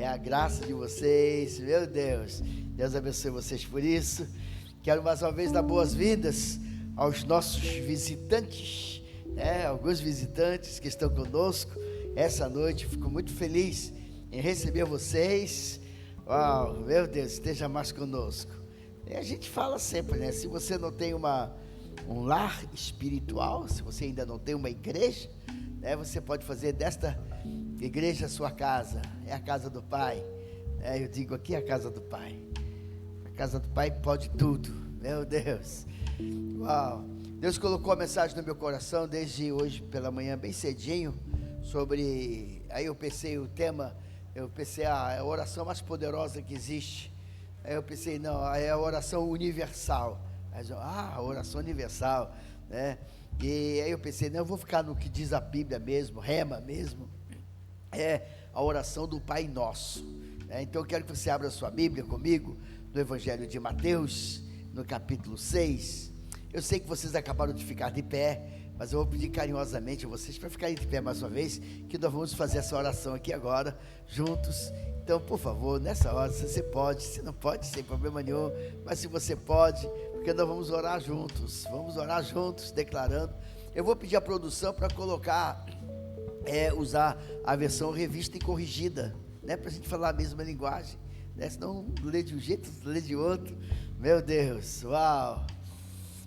É a graça de vocês, meu Deus. Deus abençoe vocês por isso. Quero mais uma vez dar boas-vindas aos nossos visitantes, alguns visitantes que estão conosco essa noite. Fico muito feliz em receber vocês. Uau, meu Deus, esteja mais conosco. E a gente fala sempre, se você não tem um lar espiritual, se você ainda não tem uma igreja, você pode fazer desta igreja a sua casa. É a casa do Pai. Eu digo aqui, a casa do Pai. A casa do Pai pode tudo. Meu Deus. Uau. Deus colocou a mensagem no meu coração desde hoje pela manhã, bem cedinho, sobre... Aí eu pensei a oração mais poderosa que existe. Aí eu pensei, não, é a oração universal. A oração universal, E aí eu pensei, não, eu vou ficar no que diz a Bíblia mesmo, rema mesmo. É a oração do Pai Nosso. Então eu quero que você abra a sua Bíblia comigo, no Evangelho de Mateus, no capítulo 6. Eu sei que vocês acabaram de ficar de pé, mas eu vou pedir carinhosamente a vocês para ficarem de pé mais uma vez, que nós vamos fazer essa oração aqui agora, juntos. Então, por favor, nessa hora, se você pode, se não pode, sem problema nenhum, mas se você pode, porque nós vamos orar juntos, declarando. Eu vou pedir à produção para colocar, usar a versão revista e corrigida, para a gente falar a mesma linguagem, senão lê de um jeito, lê de outro. Meu Deus, uau!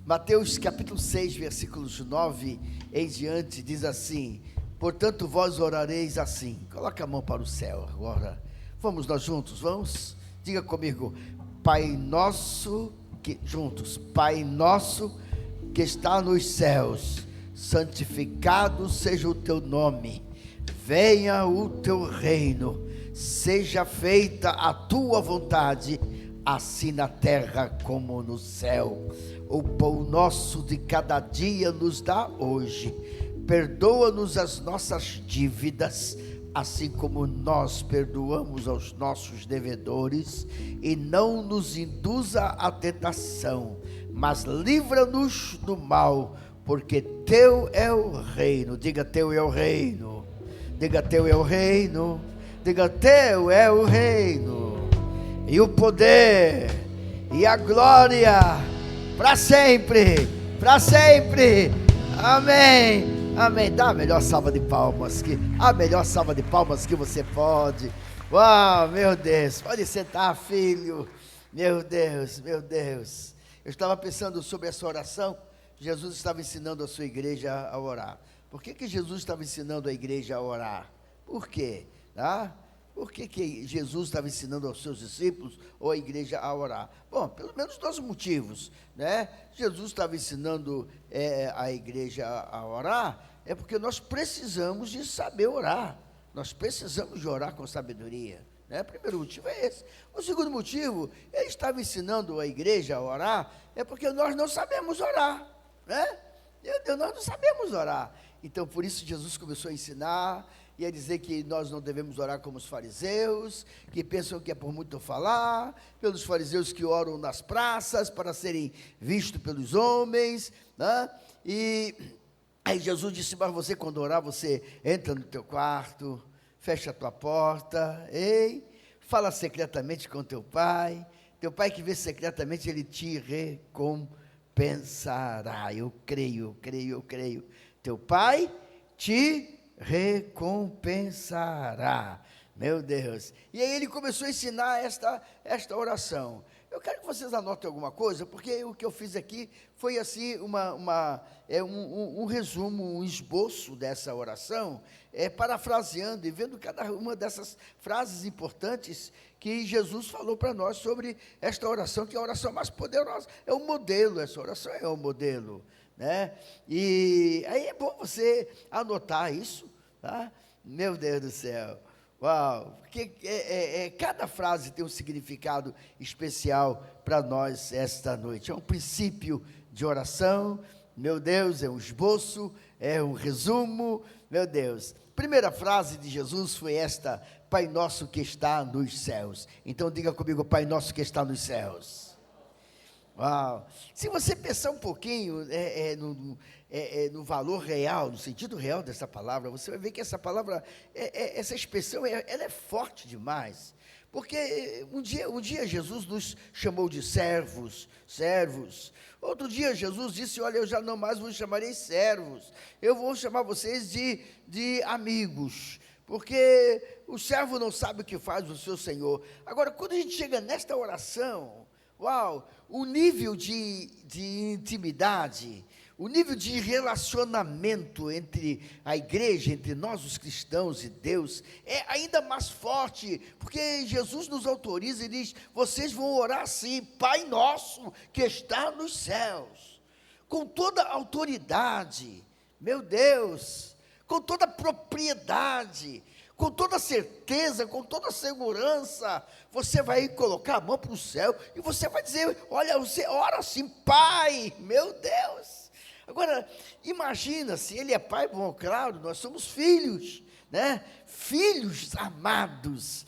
Mateus capítulo 6, versículos 9 em diante, diz assim: portanto vós orareis assim. Coloca a mão para o céu agora. Vamos nós juntos, vamos? Diga comigo: Pai nosso, Pai nosso que está nos céus, santificado seja o teu nome, venha o teu reino, seja feita a tua vontade, assim na terra como no céu. O pão nosso de cada dia nos dá hoje, perdoa-nos as nossas dívidas, assim como nós perdoamos aos nossos devedores, e não nos induza à tentação, mas livra-nos do mal, porque teu é o reino. Diga: teu é o reino. Diga: teu é o reino. Diga: teu é o reino, e o poder, e a glória, para sempre, para sempre. Amém, amém. Dá a melhor salva de palmas que você pode. Uau, meu Deus, pode sentar, filho. Meu Deus, meu Deus. Eu estava pensando sobre essa oração. Jesus estava ensinando a sua igreja a orar. Por que Jesus estava ensinando a igreja a orar? Por quê? Por que Jesus estava ensinando aos seus discípulos ou a igreja a orar? Bom, pelo menos dois motivos, Jesus estava ensinando a igreja a orar, porque nós precisamos de saber orar. Nós precisamos de orar com sabedoria. O primeiro motivo é esse. O segundo motivo, ele estava ensinando a igreja a orar, porque nós não sabemos orar, nós não sabemos orar. Então, por isso, Jesus começou a ensinar e a dizer que nós não devemos orar como os fariseus, que pensam que é por muito falar, pelos fariseus que oram nas praças para serem vistos pelos homens, E aí Jesus disse: mas você, quando orar, você entra no teu quarto, fecha a tua porta, fala secretamente com teu pai que vê secretamente, ele te recompensará. Eu creio. Teu pai te recompensará. Meu Deus. E aí ele começou a ensinar esta oração. Eu quero que vocês anotem alguma coisa, porque o que eu fiz aqui foi assim um resumo, um esboço dessa oração, parafraseando e vendo cada uma dessas frases importantes que Jesus falou para nós sobre esta oração, que é a oração mais poderosa, é um modelo, essa oração é um modelo, E aí é bom você anotar isso, Meu Deus do céu. Uau, porque cada frase tem um significado especial para nós esta noite. É um princípio de oração, meu Deus, é um esboço, é um resumo, meu Deus. Primeira frase de Jesus foi esta: Pai nosso que está nos céus. Então diga comigo: Pai nosso que está nos céus. Uau! Se você pensar um pouquinho no valor real, no sentido real dessa palavra, você vai ver que essa palavra, essa expressão, ela é forte demais. Porque um dia Jesus nos chamou de servos. Outro dia Jesus disse: olha, eu já não mais vos chamarei servos, eu vou chamar vocês de amigos. Porque o servo não sabe o que faz o seu Senhor. Agora, quando a gente chega nesta oração, uau, o nível de intimidade, o nível de relacionamento entre a igreja, entre nós os cristãos e Deus, é ainda mais forte, porque Jesus nos autoriza e diz: vocês vão orar assim: Pai nosso que está nos céus, com toda a autoridade, meu Deus, com toda a propriedade, com toda a certeza, com toda a segurança, você vai colocar a mão para o céu e você vai dizer: olha, você ora assim: Pai, meu Deus. Agora, imagina, se ele é pai, bom, claro, nós somos filhos, né? Filhos amados.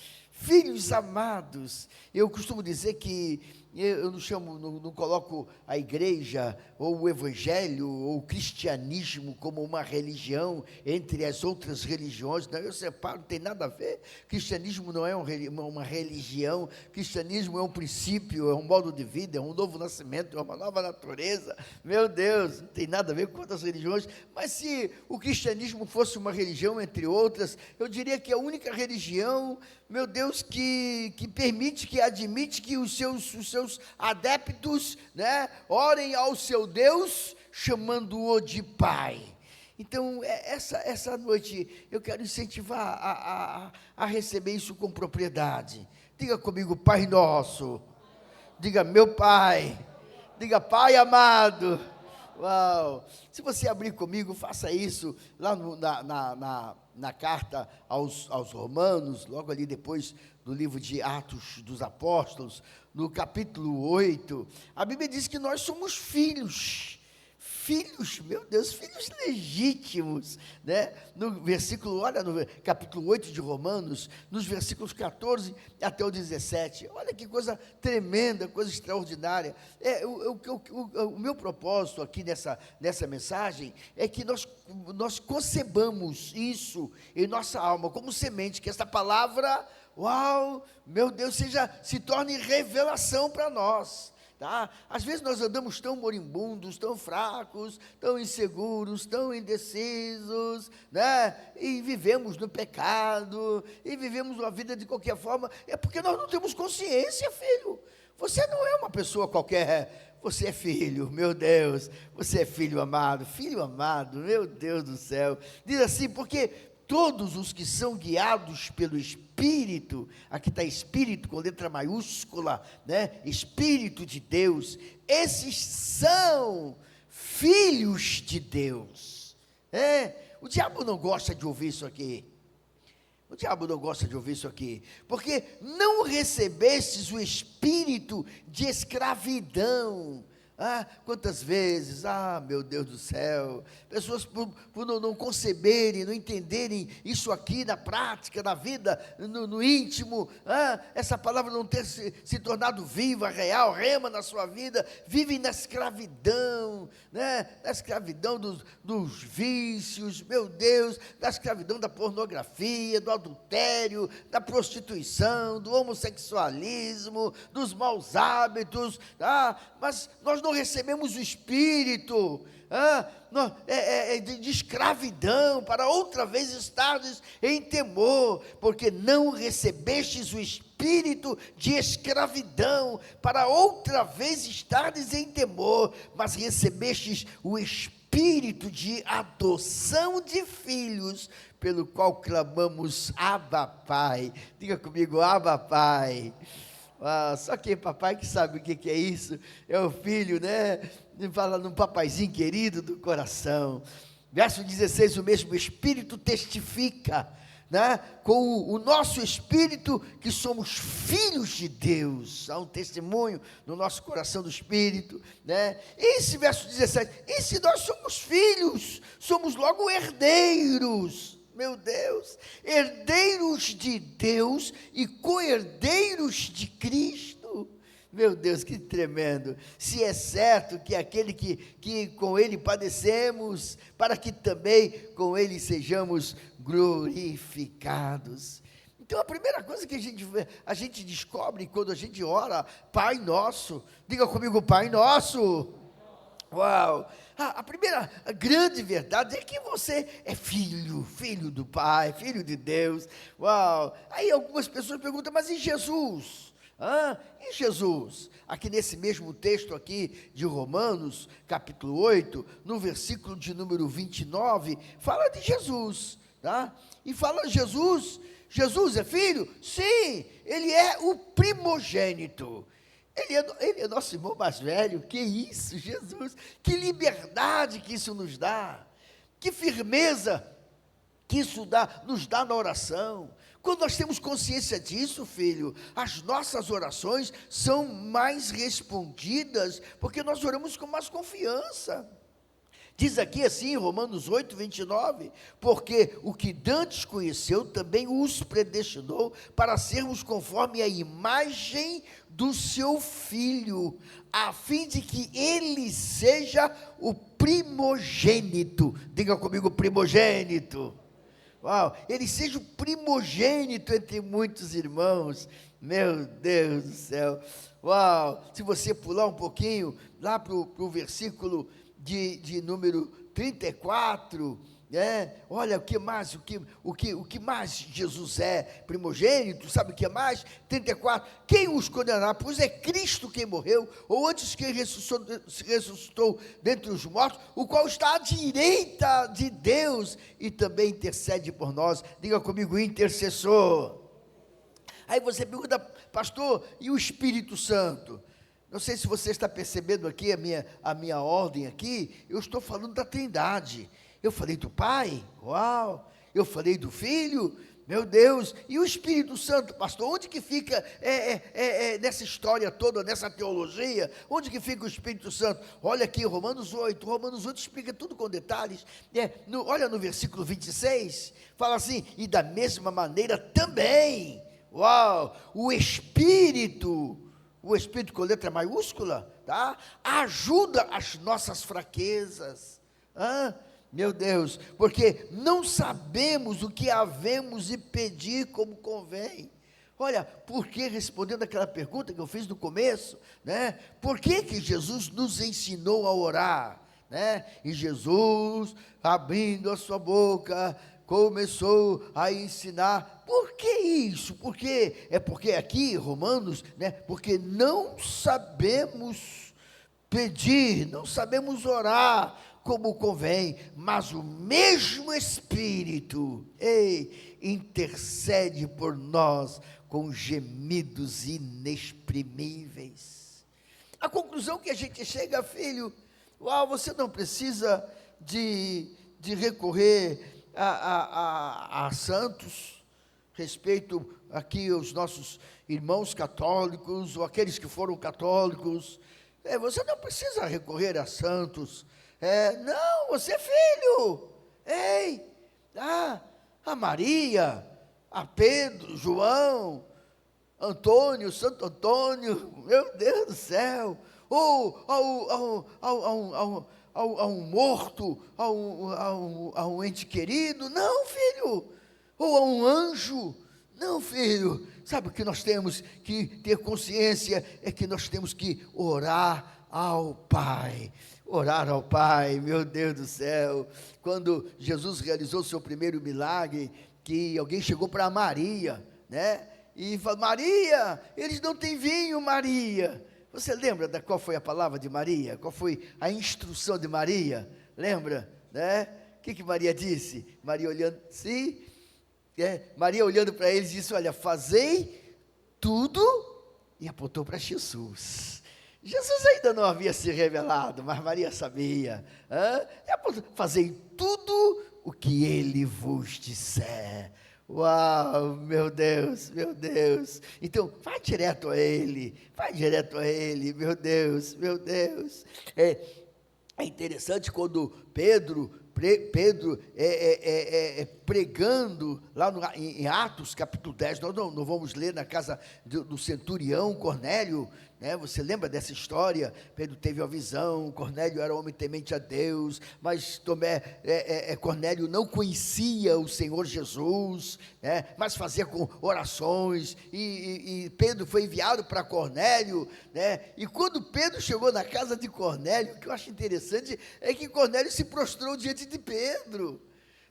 Eu costumo dizer que eu não coloco a igreja, ou o evangelho, ou o cristianismo como uma religião entre as outras religiões. Não, eu separo, não tem nada a ver. Cristianismo não é uma religião, cristianismo é um princípio, é um modo de vida, é um novo nascimento, é uma nova natureza. Meu Deus, não tem nada a ver com outras religiões. Mas se o cristianismo fosse uma religião entre outras, eu diria que é a única religião, meu Deus, que permite, que admite que os seus adeptos, né, orem ao seu Deus, chamando-o de Pai. Então, essa noite, eu quero incentivar a receber isso com propriedade. Diga comigo: Pai nosso. Diga: meu Pai. Diga: Pai amado. Uau! Se você abrir comigo, faça isso lá na carta aos Romanos, logo ali depois do livro de Atos dos Apóstolos, no capítulo 8, a Bíblia diz que nós somos filhos, meu Deus, filhos legítimos, né? No versículo, olha, no capítulo 8 de Romanos, nos versículos 14 até o 17, olha que coisa tremenda, coisa extraordinária. O meu propósito aqui nessa mensagem é que nós concebamos isso em nossa alma, como semente, que essa palavra, uau, meu Deus, se torne revelação para nós. Tá? Às vezes nós andamos tão moribundos, tão fracos, tão inseguros, tão indecisos, né? E vivemos no pecado, e vivemos uma vida de qualquer forma, é porque nós não temos consciência, filho. Você não é uma pessoa qualquer, você é filho, meu Deus, você é filho, meu Deus do céu. Diz assim: porque todos os que são guiados pelo Espírito, aqui está Espírito com letra maiúscula, né? Espírito de Deus, esses são filhos de Deus. O diabo não gosta de ouvir isso aqui. Porque não recebestes o espírito de escravidão. Quantas vezes, meu Deus do céu, pessoas por não conceberem, não entenderem isso aqui na prática, na vida, no íntimo, essa palavra não ter se tornado viva, real, rema na sua vida, vivem na escravidão, né? Na escravidão dos vícios, meu Deus, da escravidão da pornografia, do adultério, da prostituição, do homossexualismo, dos maus hábitos, mas nós não recebemos o espírito de escravidão, para outra vez estardes em temor, porque não recebestes o espírito de escravidão, para outra vez estardes em temor, mas recebestes o espírito de adoção de filhos, pelo qual clamamos: Abba, Pai. Diga comigo: Abba, Pai. Só que papai que sabe o que é isso, é o filho, né? Fala num papaizinho querido do coração. Verso 16: o mesmo Espírito testifica, né, com o nosso espírito que somos filhos de Deus. Há um testemunho no nosso coração do Espírito, né? Esse verso 17: e se nós somos filhos, somos logo herdeiros. Meu Deus, herdeiros de Deus e co-herdeiros de Cristo. Meu Deus, que tremendo. Se é certo que aquele que com ele padecemos, para que também com ele sejamos glorificados. Então a primeira coisa que a gente descobre quando a gente ora, Pai Nosso, diga comigo, Pai Nosso. Uau! A primeira grande verdade é que você é filho do Pai, filho de Deus. Uau! Aí algumas pessoas perguntam, mas e Jesus? E Jesus? Aqui nesse mesmo texto aqui de Romanos, capítulo 8, no versículo de número 29, fala de Jesus, tá? E fala Jesus é filho? Sim, ele é o primogênito. Ele é nosso irmão mais velho. Que isso, Jesus, que liberdade que isso nos dá, que firmeza que isso nos dá na oração. Quando nós temos consciência disso, filho, as nossas orações são mais respondidas, porque nós oramos com mais confiança. Diz aqui assim, Romanos 8, 29, porque o que dantes conheceu, também os predestinou para sermos conforme a imagem do seu Filho, a fim de que ele seja o primogênito. Diga comigo, primogênito. Uau, ele seja o primogênito entre muitos irmãos. Meu Deus do céu. Uau, se você pular um pouquinho, lá para o versículo de número 34, olha o que mais, o que mais Jesus é primogênito, sabe o que mais? 34, quem os condenará? Pois é Cristo quem morreu, ou antes quem ressuscitou dentre os mortos, o qual está à direita de Deus, e também intercede por nós. Diga comigo, intercessor. Aí você pergunta, pastor, e o Espírito Santo? Não sei se você está percebendo aqui a minha ordem aqui, eu estou falando da Trindade. Eu falei do Pai, uau, eu falei do Filho, meu Deus, e o Espírito Santo, pastor, onde que fica nessa história toda, nessa teologia, onde que fica o Espírito Santo? Olha aqui, Romanos 8 explica tudo com detalhes, olha no versículo 26, fala assim, e da mesma maneira também, uau, o Espírito com letra maiúscula, tá? Ajuda as nossas fraquezas, meu Deus, porque não sabemos o que havemos de pedir como convém. Olha, porque respondendo aquela pergunta que eu fiz no começo, por que Jesus nos ensinou a orar, e Jesus, abrindo a sua boca, começou a ensinar. Por que isso? Porque aqui, Romanos, porque não sabemos pedir, não sabemos orar como convém, mas o mesmo Espírito, intercede por nós com gemidos inexprimíveis. A conclusão que a gente chega, filho, você não precisa de recorrer a santos, respeito aqui os nossos irmãos católicos, ou aqueles que foram católicos, você não precisa recorrer a santos, não, você é filho, a Maria, a Pedro, João, Antônio, Santo Antônio, meu Deus do céu, ou a um morto, a um ente querido, não, filho, ou a um anjo, não, filho, sabe o que nós temos que ter consciência, é que nós temos que orar ao Pai, meu Deus do céu. Quando Jesus realizou o seu primeiro milagre, que alguém chegou para Maria, e falou, Maria, eles não têm vinho, Maria. Você lembra qual foi a palavra de Maria? Qual foi a instrução de Maria? Lembra? O que Maria disse? Maria olhando, sim, Maria olhando para eles disse, olha, fazei tudo, e apontou para Jesus. Jesus ainda não havia se revelado, mas Maria sabia. Fazei tudo o que ele vos disser. Uau, meu Deus, então vai direto a ele, meu Deus, é interessante quando Pedro pregando lá em Atos, capítulo 10, nós não vamos ler na casa do centurião Cornélio, né? Você lembra dessa história? Pedro teve uma visão, Cornélio era um homem temente a Deus, mas Cornélio não conhecia o Senhor Jesus, né? Mas fazia com orações, e Pedro foi enviado para Cornélio, né? E quando Pedro chegou na casa de Cornélio, o que eu acho interessante é que Cornélio se prostrou diante de Pedro,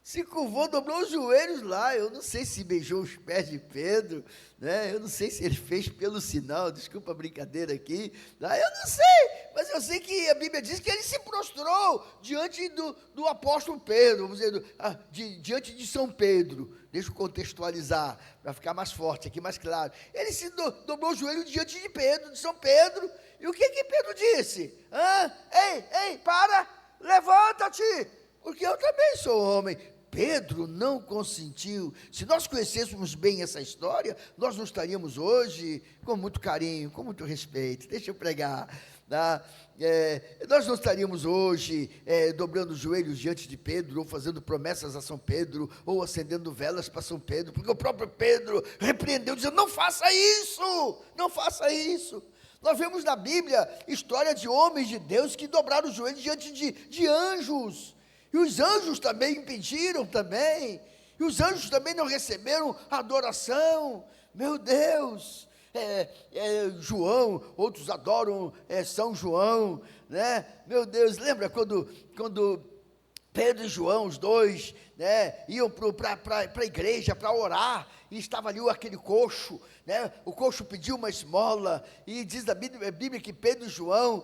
se curvou, dobrou os joelhos lá. Eu não sei se beijou os pés de Pedro, né? Eu não sei se ele fez pelo sinal, desculpa a brincadeira aqui, né? Eu não sei, mas eu sei que a Bíblia diz que ele se prostrou diante do apóstolo Pedro, vamos dizer, diante de São Pedro. Deixa eu contextualizar, para ficar mais forte aqui, mais claro. Ele se dobrou o joelho diante de Pedro, de São Pedro, e o que Pedro disse? Ei, para, levanta-te, porque eu também sou homem. Pedro não consentiu. Se nós conhecêssemos bem essa história, nós não estaríamos hoje com muito carinho, com muito respeito. Deixa eu pregar. Tá? Nós não estaríamos hoje dobrando os joelhos diante de Pedro, ou fazendo promessas a São Pedro, ou acendendo velas para São Pedro, porque o próprio Pedro repreendeu, dizendo: não faça isso, não faça isso. Nós vemos na Bíblia história de homens de Deus que dobraram os joelhos diante de anjos. E os anjos também impediram também, e os anjos também não receberam adoração. Meu Deus, João, outros adoram São João, né? Meu Deus, lembra quando Pedro e João, os dois, né, iam para a igreja para orar, e estava ali aquele coxo, né? O pediu uma esmola, e diz a Bíblia que Pedro e João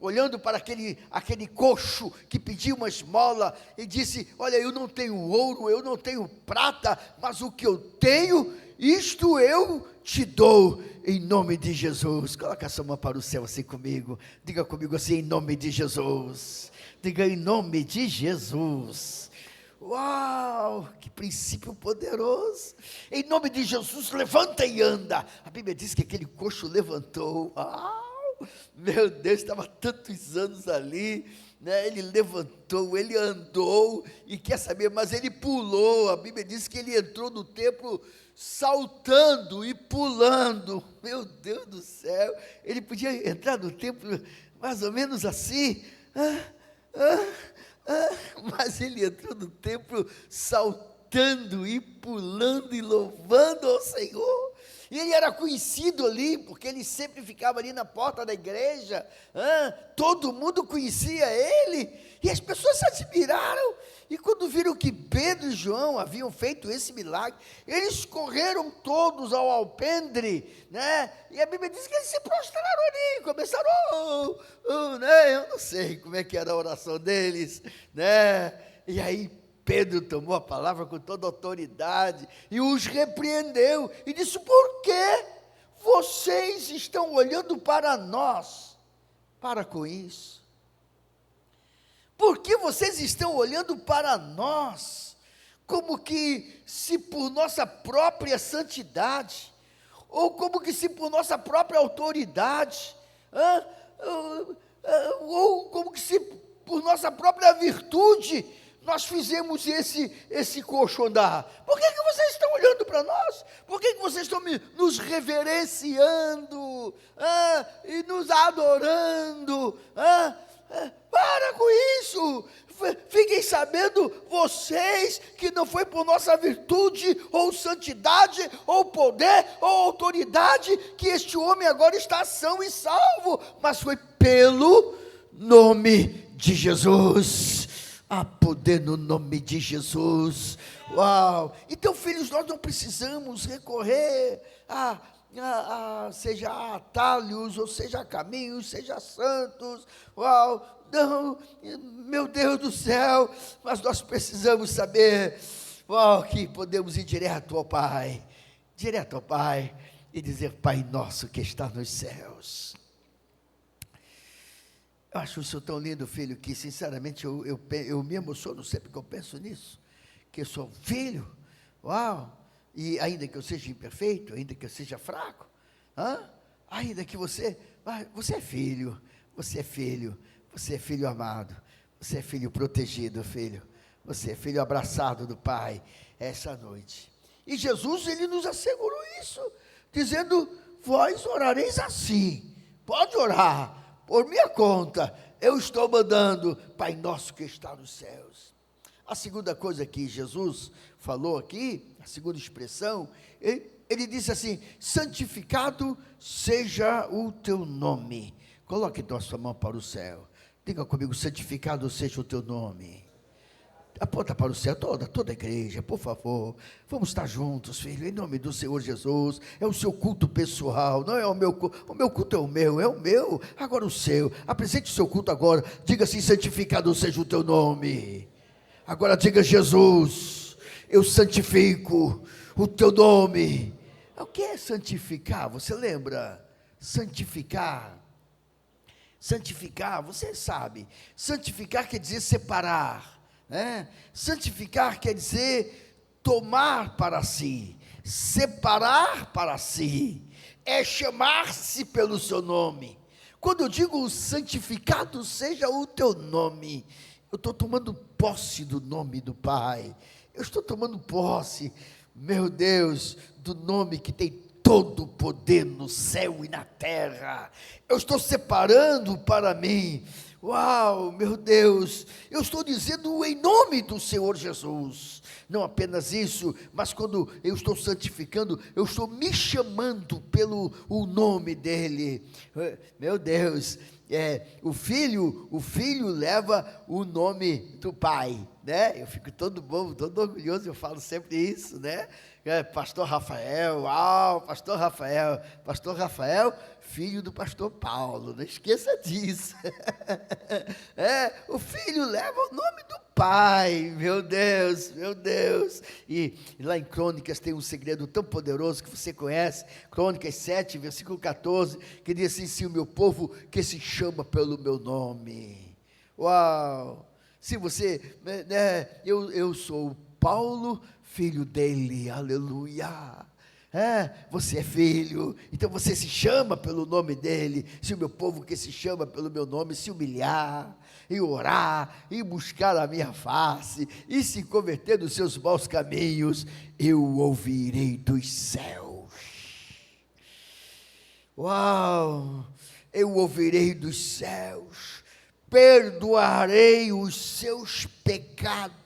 olhando para aquele coxo que pediu uma esmola, e disse: olha, eu não tenho ouro, eu não tenho prata, mas o que eu tenho, isto eu te dou, em nome de Jesus. Coloca a sua mão para o céu assim comigo, diga comigo assim: em nome de Jesus. Diga: em nome de Jesus. Uau, que princípio poderoso. Em nome de Jesus, levanta e anda. A Bíblia diz que aquele coxo levantou. Uau, meu Deus, estava tantos anos ali, né? Ele levantou, ele andou, e quer saber, mas ele pulou. A Bíblia diz que ele entrou no templo saltando e pulando. Meu Deus do céu, ele podia entrar no templo mais ou menos assim, mas ele entrou no templo saltando e pulando e louvando ao Senhor. E ele era conhecido ali, porque ele sempre ficava ali na porta da igreja, todo mundo conhecia ele, e as pessoas se admiraram. E quando viram que Pedro e João haviam feito esse milagre, eles correram todos ao alpendre, né? E a Bíblia diz que eles se prostraram ali, começaram, né? Eu não sei como é que era a oração deles, né? E aí Pedro tomou a palavra com toda a autoridade e os repreendeu, e disse: por que vocês estão olhando para nós? Para com isso. Por que vocês estão olhando para nós, como que se por nossa própria santidade, ou como que se por nossa própria autoridade, ou como que se por nossa própria virtude, nós fizemos esse coxo andar? Por que vocês estão olhando para nós? Por que vocês estão nos reverenciando, e nos adorando? Para com isso. Fiquem sabendo vocês que não foi por nossa virtude, ou santidade, ou poder, ou autoridade, que este homem agora está são e salvo, mas foi pelo nome de Jesus. Há poder no nome de Jesus. Uau! Então, filhos, nós não precisamos recorrer seja a atalhos, ou seja a caminhos, seja a santos. Uau! Não, meu Deus do céu, mas nós precisamos saber, uau, que podemos ir direto ao Pai, e dizer: Pai nosso que está nos céus. Eu acho isso tão lindo, filho, que sinceramente eu me emociono sempre que eu penso nisso, que eu sou filho. Uau! E ainda que eu seja imperfeito, ainda que eu seja fraco, ainda que você é filho, você é filho amado, você é filho protegido, filho. Você é filho abraçado do Pai essa noite. E Jesus, ele nos assegurou isso, dizendo: vós orareis assim. Pode orar, por minha conta, eu estou mandando, Pai nosso que está nos céus. A segunda coisa que Jesus falou aqui, a segunda expressão, ele disse assim: santificado seja o teu nome. Coloque então a sua mão para o céu. Diga comigo: santificado seja o teu nome. Aponta para o céu, toda a igreja, por favor, vamos estar juntos, filho, em nome do Senhor Jesus. É o seu culto pessoal, não é o meu culto é o meu, agora o seu. Apresente o seu culto agora, diga assim: santificado seja o teu nome. Agora diga: Jesus, eu santifico o teu nome. O que é santificar? Você lembra? Santificar, você sabe, santificar quer dizer separar. Santificar quer dizer tomar para si, separar para si, é chamar-se pelo seu nome. Quando eu digo santificado seja o teu nome, eu estou tomando posse do nome do Pai, eu estou tomando posse, meu Deus, do nome que tem todo o poder no céu e na terra. Eu estou separando para mim. Uau, meu Deus, eu estou dizendo em nome do Senhor Jesus. Não apenas isso, mas quando eu estou santificando, eu estou me chamando pelo o nome dele. Meu Deus, o filho leva o nome do pai, né? Eu fico todo bom, todo orgulhoso, eu falo sempre isso, né? Pastor Rafael, pastor Rafael, filho do pastor Paulo, não esqueça disso. O filho leva o nome do pai, meu Deus. E lá em Crônicas tem um segredo tão poderoso que você conhece, Crônicas 7, versículo 14, que diz assim: se o meu povo que se chama pelo meu nome. Uau! Se você, eu sou Paulo, filho dele, aleluia. Você é filho, então você se chama pelo nome dele. Se o meu povo que se chama pelo meu nome se humilhar, e orar, e buscar a minha face, e se converter dos seus maus caminhos, eu ouvirei dos céus. Uau! Eu ouvirei dos céus, perdoarei os seus pecados.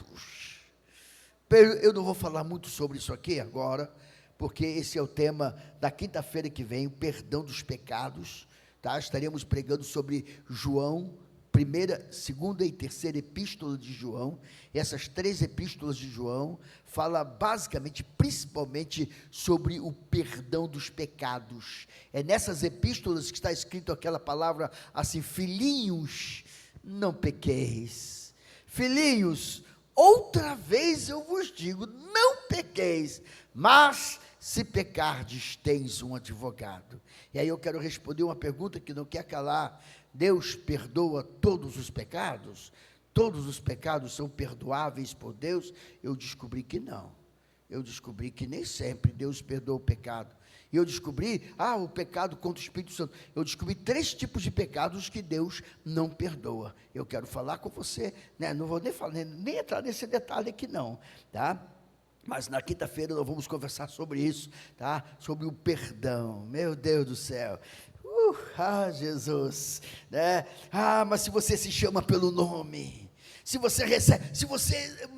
Eu não vou falar muito sobre isso aqui agora, porque esse é o tema da quinta-feira que vem, o perdão dos pecados, tá? Estaremos pregando sobre João, primeira, segunda e terceira epístola de João. E essas três epístolas de João falam basicamente, principalmente, sobre o perdão dos pecados. É nessas epístolas que está escrito aquela palavra assim: filhinhos, não pequeis. Filhinhos, outra vez eu vos digo, não pequeis, mas se pecardes, tens um advogado. E aí eu quero responder uma pergunta que não quer calar: Deus perdoa todos os pecados? Todos os pecados são perdoáveis por Deus? Eu descobri que não. Eu descobri que nem sempre Deus perdoa o pecado. E eu descobri, o pecado contra o Espírito Santo. Eu descobri 3 tipos de pecados que Deus não perdoa. Eu quero falar com você, né? Não vou nem entrar nesse detalhe aqui não, tá? Mas na quinta-feira nós vamos conversar sobre isso, tá? Sobre o perdão, meu Deus do céu. Jesus, né? Mas se você se chama pelo nome, se você recebe,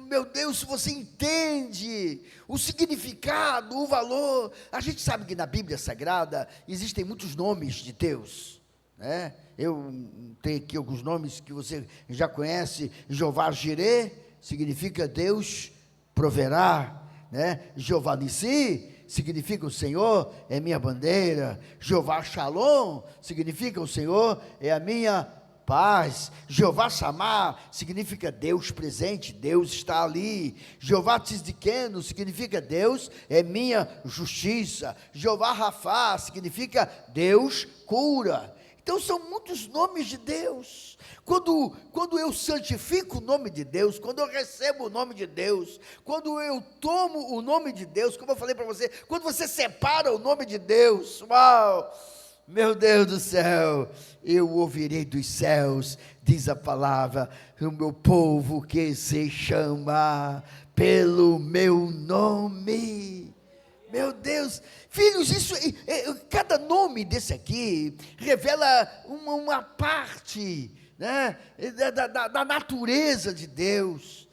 meu Deus, se você entende o significado, o valor. A gente sabe que na Bíblia Sagrada existem muitos nomes de Deus, né? Eu tenho aqui alguns nomes que você já conhece. Jeová Jireh significa Deus proverá, né? Jeová Nissi significa o Senhor é minha bandeira. Jeová Shalom significa o Senhor é a minha paz. Jeová Shammah significa Deus presente, Deus está ali. Jeová Tzidkenu significa Deus é minha justiça. Jeová Rafá significa Deus cura. Então são muitos nomes de Deus. Quando eu santifico o nome de Deus, quando eu recebo o nome de Deus, quando eu tomo o nome de Deus, como eu falei para você, quando você separa o nome de Deus, uau, meu Deus do céu, eu ouvirei dos céus, diz a palavra, o meu povo que se chama pelo meu nome. Meu Deus, filhos, isso, cada nome desse aqui revela uma parte, né, da natureza de Deus.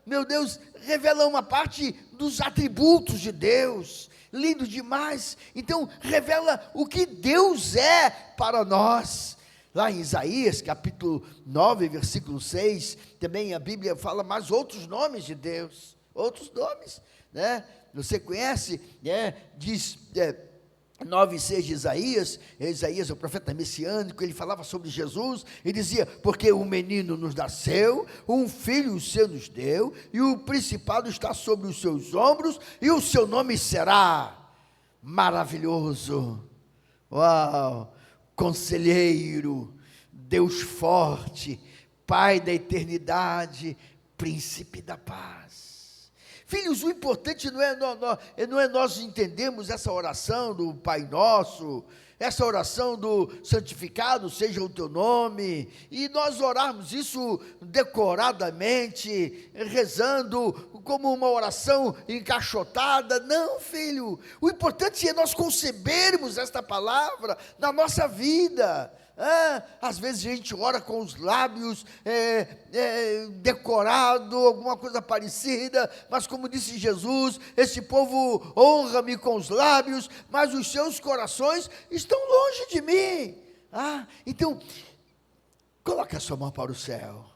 Meu Deus, revela uma parte dos atributos de Deus, lindo demais. Então, revela o que Deus é para nós. Lá em Isaías, capítulo 9, versículo 6, também a Bíblia fala mais outros nomes de Deus, outros nomes, né? Você conhece, né? Diz 9,6 de Isaías, Isaías é o profeta messiânico, ele falava sobre Jesus, e dizia, porque um menino nos nasceu, um filho se nos deu, e o principado está sobre os seus ombros, e o seu nome será Maravilhoso, uau, Conselheiro, Deus forte, Pai da eternidade, Príncipe da paz. Filhos, o importante não é nós entendermos essa oração do Pai Nosso, essa oração do santificado seja o teu nome, e nós orarmos isso decoradamente, rezando como uma oração encaixotada. Não, filho, o importante é nós concebermos esta palavra na nossa vida. Às vezes a gente ora com os lábios decorado, alguma coisa parecida, mas como disse Jesus, esse povo honra-me com os lábios, mas os seus corações estão longe de mim. Então, coloque a sua mão para o céu,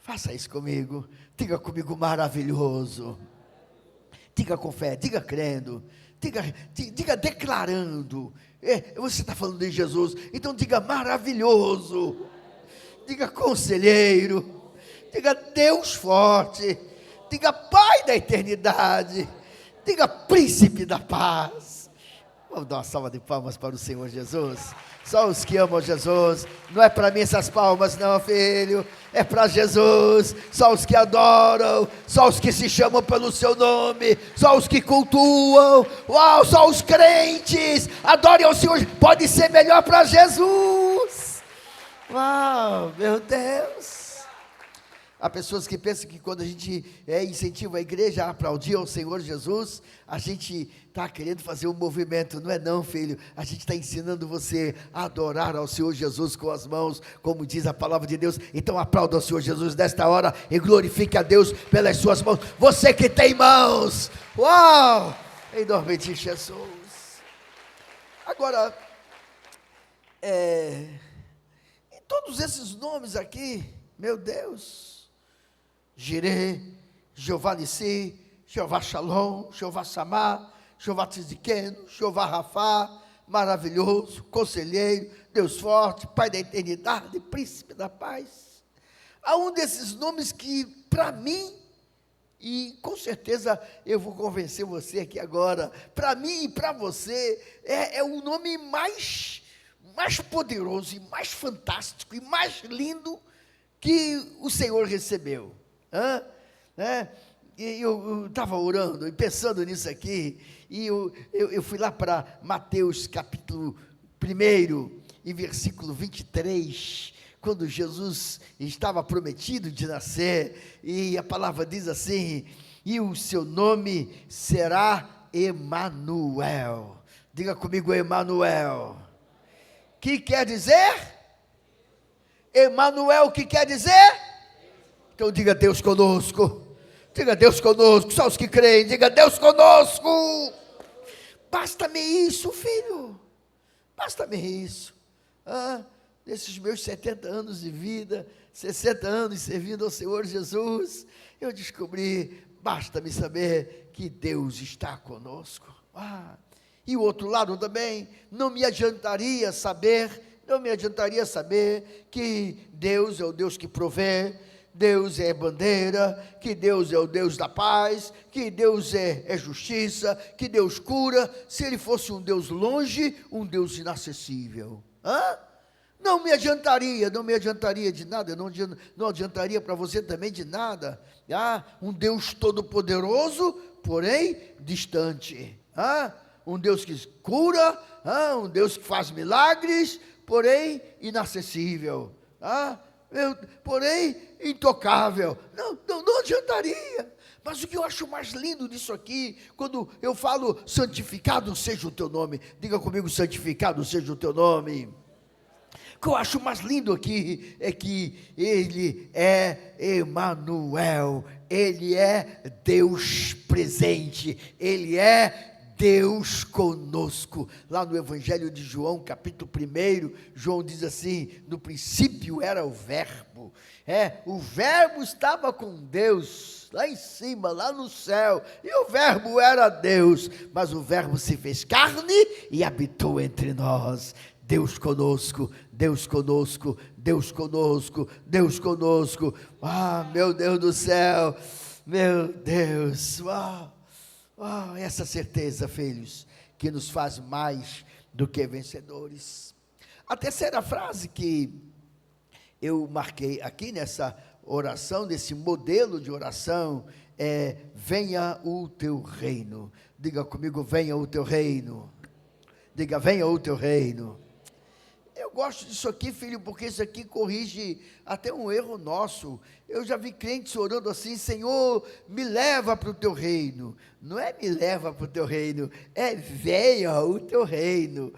faça isso comigo, diga comigo maravilhoso, diga com fé, diga crendo, diga declarando. Você está falando de Jesus, então diga maravilhoso, diga conselheiro, diga Deus forte, diga Pai da eternidade, diga Príncipe da paz. Vamos dar uma salva de palmas para o Senhor Jesus. Só os que amam Jesus, não é para mim essas palmas não, filho, é para Jesus. Só os que adoram, só os que se chamam pelo seu nome, só os que cultuam, uau, só os crentes, adorem ao Senhor, pode ser melhor para Jesus. Uau, meu Deus. Há pessoas que pensam que quando a gente incentiva a igreja a aplaudir ao Senhor Jesus, a gente está querendo fazer um movimento. Não é não, filho, a gente está ensinando você a adorar ao Senhor Jesus com as mãos, como diz a palavra de Deus. Então aplauda ao Senhor Jesus nesta hora e glorifique a Deus pelas suas mãos. Você que tem mãos, uau, em nome de Jesus. Agora, em todos esses nomes aqui, meu Deus, Jireh, Jeová Nissi, Jeová Shalom, Jeová Samá, Jeová Tzidkenu, Jeová Rafá, maravilhoso, conselheiro, Deus forte, Pai da eternidade, Príncipe da paz. Há um desses nomes que para mim, e com certeza eu vou convencer você aqui agora, para mim e para você, é o nome mais poderoso e mais fantástico e mais lindo que o Senhor recebeu. E eu estava orando e pensando nisso aqui, e eu fui lá para Mateus capítulo 1, e versículo 23, quando Jesus estava prometido de nascer, e a palavra diz assim, e o seu nome será Emanuel. Diga comigo, Emanuel. Que quer dizer? Emanuel, o que quer dizer? Então diga Deus conosco, diga Deus conosco, só os que creem, diga Deus conosco. Basta-me isso, filho, basta-me isso. Nesses meus 70 anos de vida, 60 anos servindo ao Senhor Jesus, eu descobri, basta-me saber que Deus está conosco. E o outro lado também, não me adiantaria saber que Deus é o Deus que provê, Deus é bandeira, que Deus é o Deus da paz, que Deus é justiça, que Deus cura, se Ele fosse um Deus longe, um Deus inacessível. Não me adiantaria de nada, não adiantaria para você também de nada. Um Deus todo-poderoso, porém distante. Um Deus que cura, um Deus que faz milagres, porém inacessível. porém intocável. Não adiantaria. Mas o que eu acho mais lindo disso aqui, quando eu falo santificado seja o teu nome, diga comigo, santificado seja o teu nome. O que eu acho mais lindo aqui é que Ele é Emanuel, Ele é Deus presente, Ele é Deus conosco. Lá no Evangelho de João, capítulo 1, João diz assim: no princípio era o verbo, o verbo estava com Deus, lá em cima, lá no céu, e o verbo era Deus, mas o verbo se fez carne e habitou entre nós. Deus conosco, Deus conosco, Deus conosco, Deus conosco. Meu Deus do céu, meu Deus, essa certeza, filhos, que nos faz mais do que vencedores. A terceira frase que eu marquei aqui nessa oração, nesse modelo de oração, é: venha o teu reino. Diga comigo, venha o teu reino. Diga, venha o teu reino. Eu gosto disso aqui, filho, porque isso aqui corrige até um erro nosso. Eu já vi crentes orando assim: Senhor, me leva para o teu reino. Não é me leva para o teu reino, é venha o teu reino.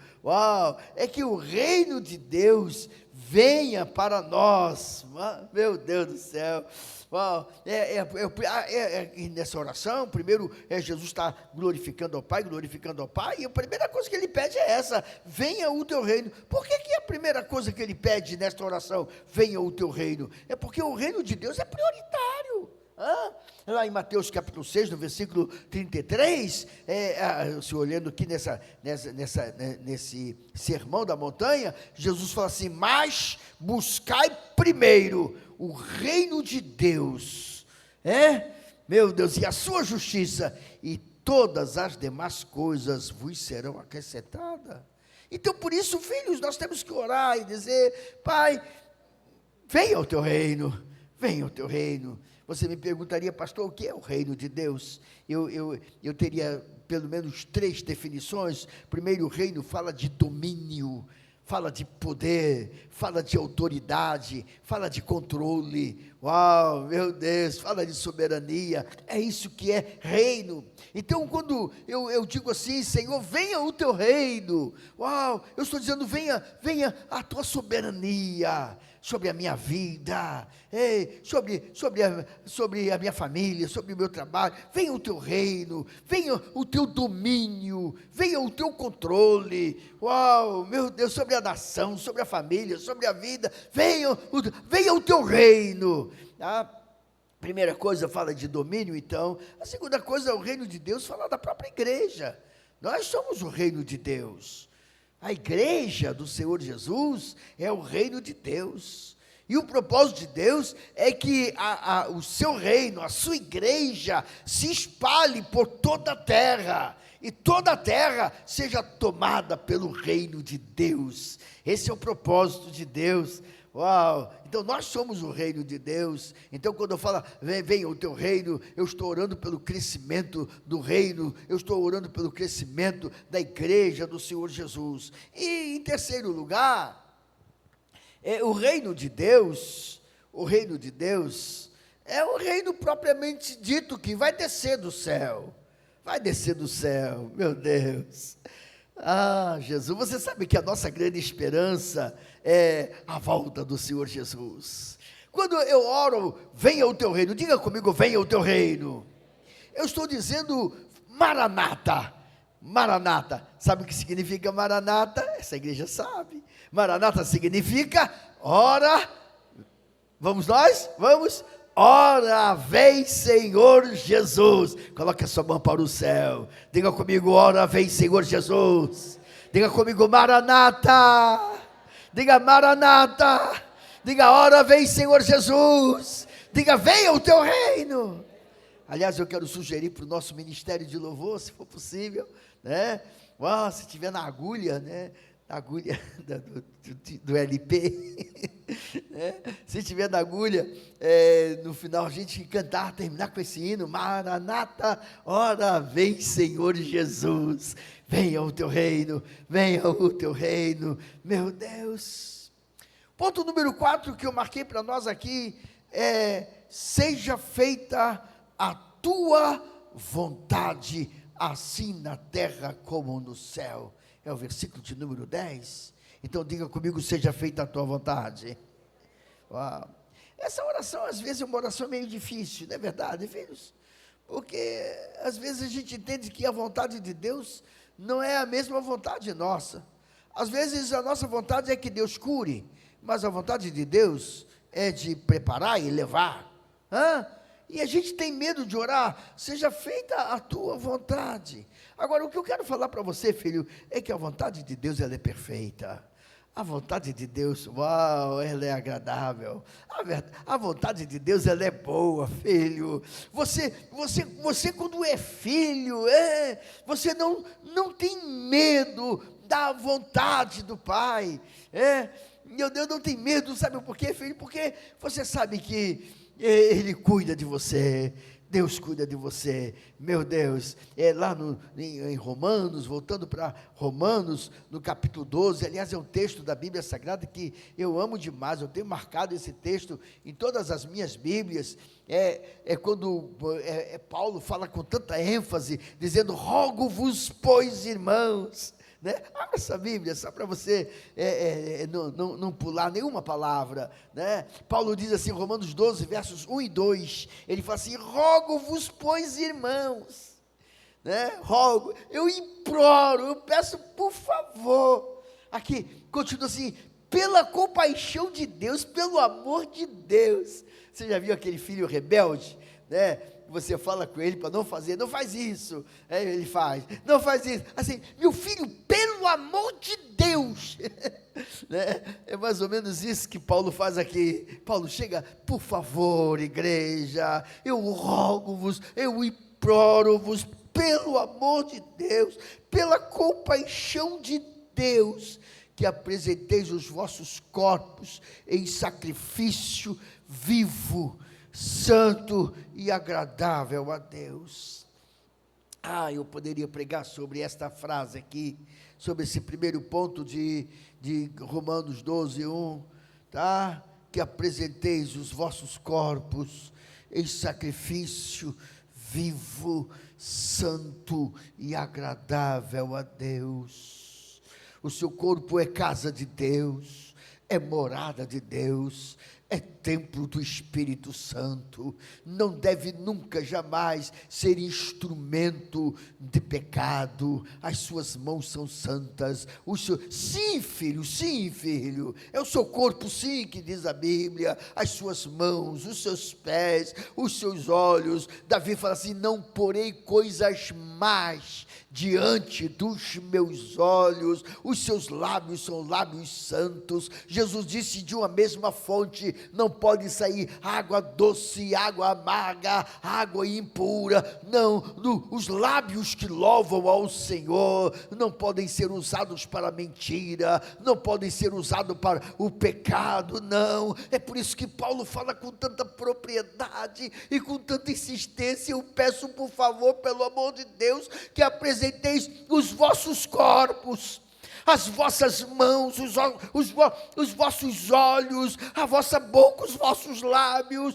É que o reino de Deus venha para nós. Meu Deus do céu. Nessa oração, primeiro Jesus está glorificando ao Pai, e a primeira coisa que ele pede é essa: venha o teu reino. Por que é a primeira coisa que ele pede nesta oração, venha o teu reino? É porque o reino de Deus é prioritário. Lá em Mateus capítulo 6, no versículo 33, se olhando aqui nesse sermão da montanha, Jesus fala assim: mas buscai primeiro o reino de Deus, meu Deus, e a sua justiça, e todas as demais coisas vos serão acrescentadas. Então, por isso, filhos, nós temos que orar e dizer: Pai, venha o teu reino, venha o teu reino. Você me perguntaria: pastor, o que é o reino de Deus? Eu teria pelo menos 3 definições. Primeiro, o reino fala de domínio, fala de poder, fala de autoridade, fala de controle. Meu Deus, fala de soberania. É isso que é reino. Então, quando eu digo assim: Senhor, venha o teu reino, eu estou dizendo: venha a tua soberania sobre a minha vida, sobre a minha família, sobre o meu trabalho. Venha o teu reino, venha o teu domínio, venha o teu controle, meu Deus, sobre a nação, sobre a família, sobre a vida. Venha o teu reino. A primeira coisa fala de domínio, então. A segunda coisa, o reino de Deus, fala da própria igreja. Nós somos o reino de Deus. A igreja do Senhor Jesus é o reino de Deus. E o propósito de Deus é que o seu reino, a sua igreja, se espalhe por toda a terra. E toda a terra seja tomada pelo reino de Deus. Esse é o propósito de Deus. Então nós somos o reino de Deus. Então quando eu falo venha o teu reino, eu estou orando pelo crescimento do reino, eu estou orando pelo crescimento da igreja do Senhor Jesus. E em terceiro lugar, o reino de Deus é o reino propriamente dito, que vai descer do céu, meu Deus. Jesus, você sabe que a nossa grande esperança é a volta do Senhor Jesus. Quando eu oro, venha o teu reino, diga comigo, venha o teu reino. Eu estou dizendo Maranata. Maranata, sabe o que significa Maranata? Essa igreja sabe. Maranata significa, ora, vamos nós? Vamos? Ora vem Senhor Jesus. Coloque a sua mão para o céu. Diga comigo, ora vem Senhor Jesus. Diga comigo, Maranata. Diga Maranata. Diga, ora vem Senhor Jesus. Diga, venha o teu reino. Aliás, eu quero sugerir para o nosso ministério de louvor, se for possível, né? Se tiver na agulha, né? Agulha do LP, né? Se tiver na agulha, no final a gente cantar, terminar com esse hino, Maranata, ora vem Senhor Jesus, venha o teu reino, meu Deus. Ponto número 4 que eu marquei para nós aqui é: seja feita a tua vontade, assim na terra como no céu. É o versículo de número 10. Então diga comigo: seja feita a tua vontade. Uau. Essa oração às vezes é uma oração meio difícil, não é verdade, filhos? Porque às vezes a gente entende que a vontade de Deus não é a mesma vontade nossa. Às vezes a nossa vontade é que Deus cure, mas a vontade de Deus é de preparar e levar. E a gente tem medo de orar: seja feita a tua vontade. Agora, o que eu quero falar para você, filho, é que a vontade de Deus, ela é perfeita. A vontade de Deus, uau, ela é agradável. A vontade de Deus, ela é boa, filho. Você quando é filho, você não tem medo da vontade do Pai. Meu Deus, não tem medo, sabe por quê, filho? Porque você sabe que Ele cuida de você. Deus cuida de você, meu Deus. Lá em Romanos, voltando para Romanos, no capítulo 12, aliás, é um texto da Bíblia Sagrada que eu amo demais. Eu tenho marcado esse texto em todas as minhas Bíblias. Quando Paulo fala com tanta ênfase, dizendo: rogo-vos, pois, irmãos. Abra essa Bíblia, só para você não pular nenhuma palavra. Paulo diz assim, Romanos 12, versos 1 e 2, ele fala assim: rogo-vos, pois, irmãos, rogo, eu imploro, eu peço por favor. Aqui, continua assim: pela compaixão de Deus, pelo amor de Deus. Você já viu aquele filho rebelde, você fala com ele para não fazer, não faz isso, ele faz, não faz isso, assim, meu filho, pelo amor de Deus, é mais ou menos isso que Paulo faz aqui. Paulo chega: por favor, igreja, eu rogo-vos, eu imploro-vos, pelo amor de Deus, pela compaixão de Deus, que apresenteis os vossos corpos em sacrifício vivo, santo e agradável a Deus. Eu poderia pregar sobre esta frase aqui, sobre esse primeiro ponto de Romanos 12, 1, que apresenteis os vossos corpos em sacrifício vivo, santo e agradável a Deus. O seu corpo é casa de Deus, é morada de Deus, é templo do Espírito Santo, não deve nunca, jamais ser instrumento de pecado. As suas mãos são santas. Sim, filho, é o seu corpo, sim, que diz a Bíblia. As suas mãos, os seus pés, os seus olhos. Davi fala assim: não porei coisas más diante dos meus olhos. Os seus lábios são lábios santos. Jesus disse: de uma mesma fonte não pode sair água doce e água amarga, água impura. Não, os lábios que louvam ao Senhor não podem ser usados para mentira, não podem ser usados para o pecado, não. É por isso que Paulo fala com tanta propriedade e com tanta insistência: eu peço por favor, pelo amor de Deus, que apresenteis os vossos corpos, as vossas mãos, os vossos olhos, a vossa boca, os vossos lábios,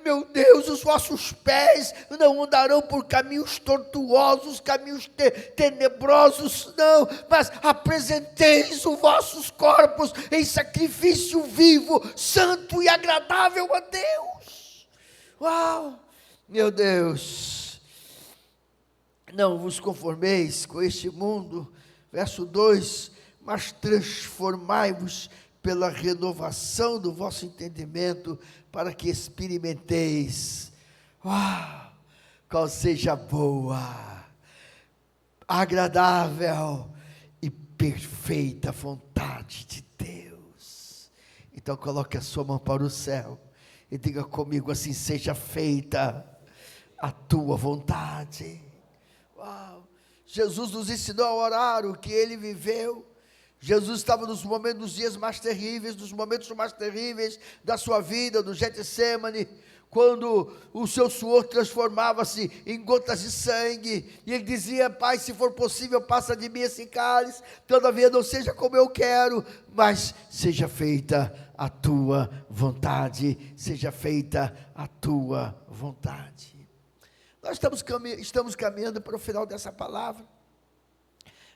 meu Deus, os vossos pés não andarão por caminhos tortuosos, caminhos tenebrosos, não, mas apresenteis os vossos corpos em sacrifício vivo, santo e agradável a Deus. Uau, meu Deus, não vos conformeis com este mundo. Verso 2, mas transformai-vos pela renovação do vosso entendimento, para que experimenteis, qual seja a boa, agradável e perfeita vontade de Deus. Então coloque a sua mão para o céu e diga comigo assim: seja feita a tua vontade. Jesus nos ensinou a orar o que ele viveu. Jesus estava nos dias mais terríveis, nos momentos mais terríveis da sua vida, no Getsemane, quando o seu suor transformava-se em gotas de sangue, e ele dizia: Pai, se for possível, passa de mim esse cálice, todavia não seja como eu quero, mas seja feita a tua vontade, seja feita a tua vontade. Nós estamos caminhando para o final dessa palavra,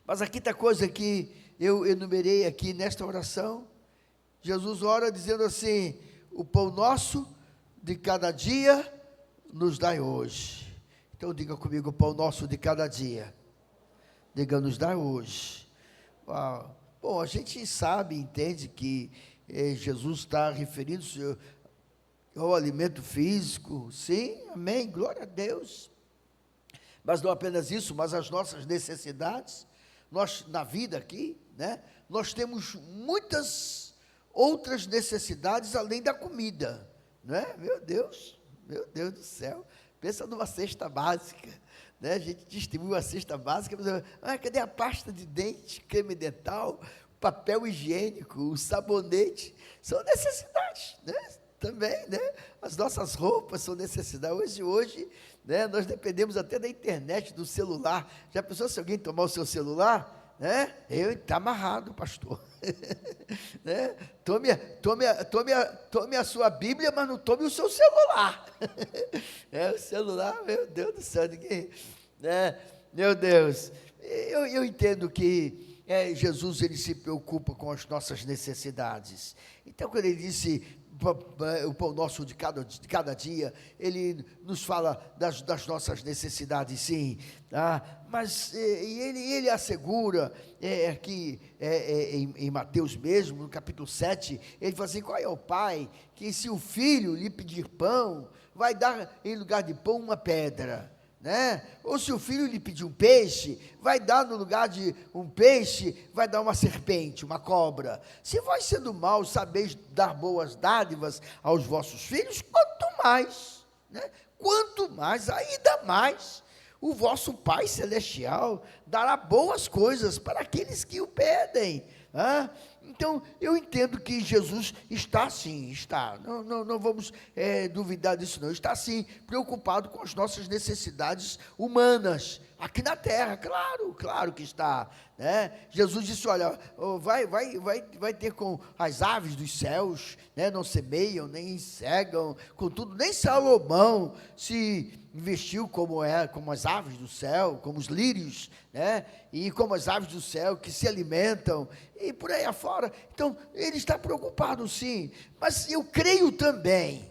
mas a quinta coisa que eu enumerei aqui nesta oração, Jesus ora dizendo assim: o pão nosso de cada dia nos dai hoje. Então diga comigo: o pão nosso de cada dia. Diga: nos dai hoje. Uau. Bom, a gente sabe, entende que Jesus está referindo-se ao alimento físico. Sim, amém, glória a Deus. Mas não apenas isso, mas as nossas necessidades. Nós, na vida aqui, né, nós temos muitas outras necessidades além da comida. Né? Meu Deus do céu, pensa numa cesta básica, né? A gente distribui uma cesta básica, mas cadê a pasta de dente, creme dental, papel higiênico, o sabonete? São necessidades, né? Também, né? As nossas roupas são necessidades. Hoje, né, nós dependemos até da internet, do celular. Já pensou se alguém tomar o seu celular? Né? Está amarrado, pastor. Né? Tome a sua Bíblia, mas não tome o seu celular. O celular, meu Deus do céu, ninguém, né? Meu Deus, eu entendo que Jesus, ele se preocupa com as nossas necessidades. Então, quando ele disse o pão nosso de cada dia, ele nos fala das nossas necessidades, sim, tá? Mas ele assegura, aqui em Mateus mesmo, no capítulo 7, ele fala assim: qual é o pai que, se o filho lhe pedir pão, vai dar em lugar de pão uma pedra? Né? Ou se o filho lhe pedir um peixe, vai dar no lugar de um peixe, vai dar uma serpente, uma cobra. Se vós, sendo maus, sabeis dar boas dádivas aos vossos filhos, quanto mais, né? Quanto mais, ainda mais, o vosso Pai Celestial dará boas coisas para aqueles que o pedem. Então, eu entendo que Jesus está sim, não vamos duvidar disso não, está sim, preocupado com as nossas necessidades humanas, aqui na terra, claro que está, né? Jesus disse: olha, vai ter com as aves dos céus, né? Não semeiam, nem cegam, contudo, nem Salomão se investiu como as aves do céu, como os lírios, né? E como as aves do céu que se alimentam, e por aí afora. Então, ele está preocupado sim, mas eu creio também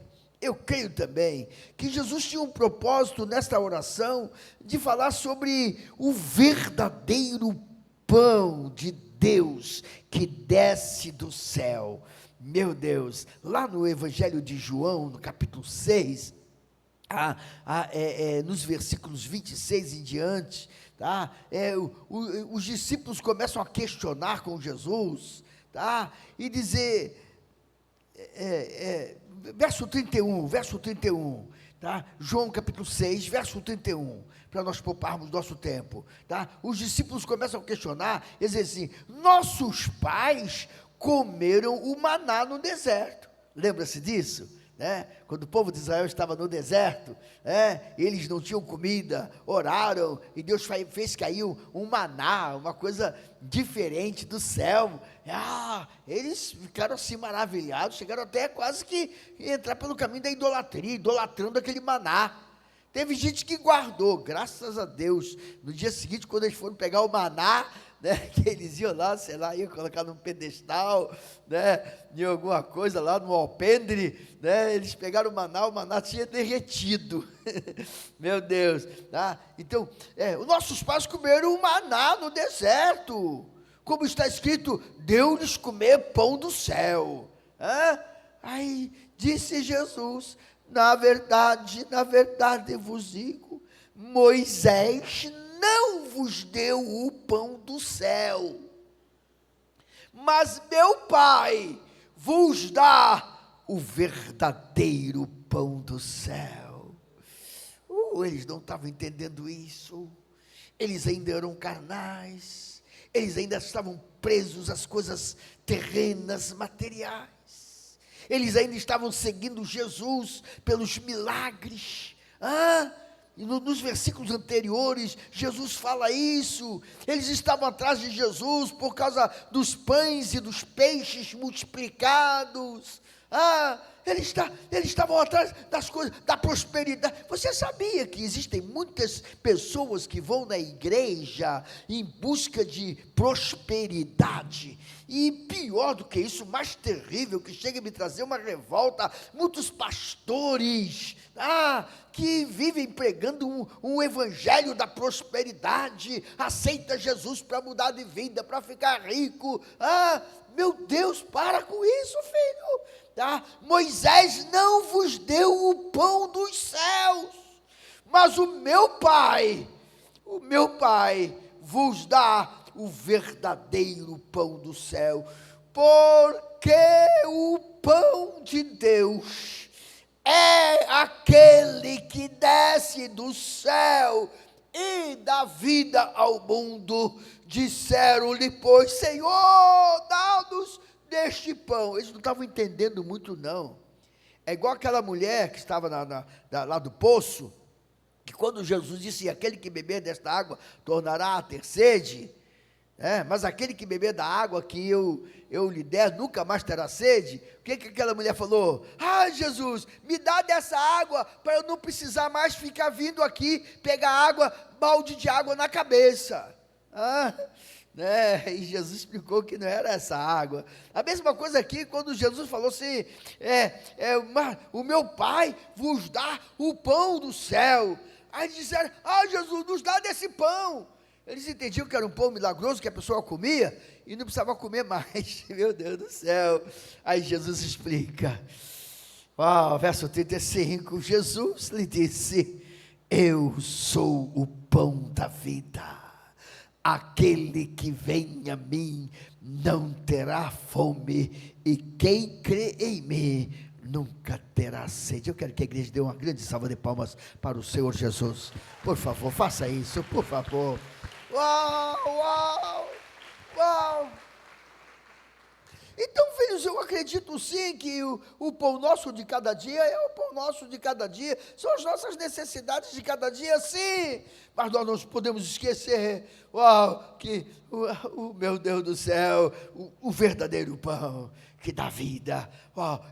que Jesus tinha um propósito nesta oração, de falar sobre o verdadeiro pão de Deus, que desce do céu. Meu Deus, lá no Evangelho de João, no capítulo 6, nos versículos 26 em diante, tá? Os discípulos começam a questionar com Jesus, tá? E dizer, verso 31, tá? João capítulo 6, verso 31, para nós pouparmos nosso tempo, tá? Os discípulos começam a questionar, e dizer assim: nossos pais comeram o maná no deserto. Lembra-se disso? Né? Quando o povo de Israel estava no deserto, eles não tinham comida, oraram, e Deus fez cair um maná, uma coisa diferente do céu. Eles ficaram assim maravilhados, chegaram até quase que entrar pelo caminho da idolatria, idolatrando aquele maná. Teve gente que guardou, graças a Deus. No dia seguinte, quando eles foram pegar o maná, né, que eles iam lá, sei lá, iam colocar num pedestal, né, em alguma coisa lá, num alpendre, né, eles pegaram o maná tinha derretido. Meu Deus, tá? Então, os nossos pais comeram o maná no deserto, como está escrito: deu-lhes comer pão do céu. Aí disse Jesus: na verdade vos digo, Moisés não vos deu o pão do céu, mas meu Pai vos dá o verdadeiro pão do céu. Eles não estavam entendendo isso, eles ainda eram carnais, eles ainda estavam presos às coisas terrenas, materiais. Eles ainda estavam seguindo Jesus pelos milagres. E nos versículos anteriores, Jesus fala isso. Eles estavam atrás de Jesus por causa dos pães e dos peixes multiplicados. Eles estavam atrás das coisas, da prosperidade. Você sabia que existem muitas pessoas que vão na igreja em busca de prosperidade? E pior do que isso, mais terrível, que chega a me trazer uma revolta, muitos pastores, que vivem pregando um evangelho da prosperidade, aceita Jesus para mudar de vida, para ficar rico. Meu Deus, para com isso, filho. Moisés não vos deu o pão dos céus, mas o meu Pai vos dá o verdadeiro pão do céu, porque o pão de Deus é aquele que desce do céu e dá vida ao mundo. Disseram-lhe, pois, Senhor, dá-nos deste pão. Eles não estavam entendendo muito, não. É igual aquela mulher que estava lá do poço, que quando Jesus disse, aquele que beber desta água tornará a ter sede, mas aquele que beber da água que eu lhe der, nunca mais terá sede. O que aquela mulher falou? Jesus, me dá dessa água, para eu não precisar mais ficar vindo aqui, pegar água, balde de água na cabeça. E Jesus explicou que não era essa água. A mesma coisa aqui, quando Jesus falou assim, o meu Pai vos dá o pão do céu. Aí disseram, Jesus, nos dá desse pão. Eles entendiam que era um pão milagroso, que a pessoa comia, e não precisava comer mais. Meu Deus do céu. Aí Jesus explica. Verso 35, Jesus lhe disse, eu sou o pão da vida. Aquele que vem a mim não terá fome, e quem crê em mim nunca terá sede. Eu quero que a igreja dê uma grande salva de palmas para o Senhor Jesus. Por favor, faça isso, por favor. Uau! Então, filhos, eu acredito sim que o pão nosso de cada dia é o pão nosso de cada dia, são as nossas necessidades de cada dia, sim, mas nós não podemos esquecer, que meu Deus do céu, o verdadeiro pão que dá vida.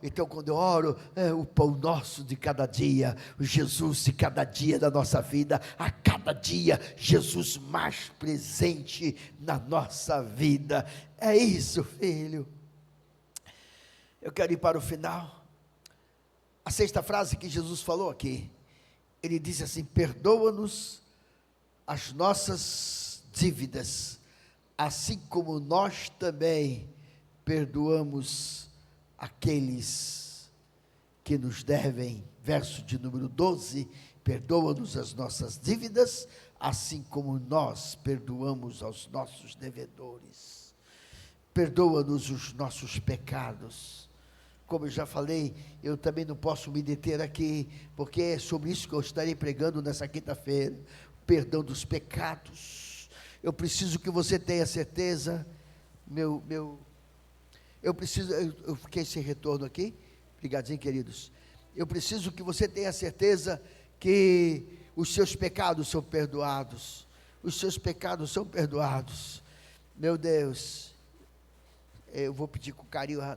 Então, quando eu oro, é o pão nosso de cada dia, o Jesus de cada dia da nossa vida, a cada dia, Jesus mais presente na nossa vida. É isso, filho. Eu quero ir para o final. A sexta frase que Jesus falou aqui, ele disse assim, perdoa-nos as nossas dívidas, assim como nós também perdoamos aqueles que nos devem. Verso de número 12, perdoa-nos as nossas dívidas, assim como nós perdoamos aos nossos devedores. Perdoa-nos os nossos pecados. Como eu já falei, eu também não posso me deter aqui, porque é sobre isso que eu estarei pregando nessa quinta-feira, o perdão dos pecados. Eu preciso que você tenha certeza, eu fiquei sem retorno aqui, obrigadinho, queridos. Eu preciso que você tenha certeza que os seus pecados são perdoados, os seus pecados são perdoados. Meu Deus, eu vou pedir com carinho a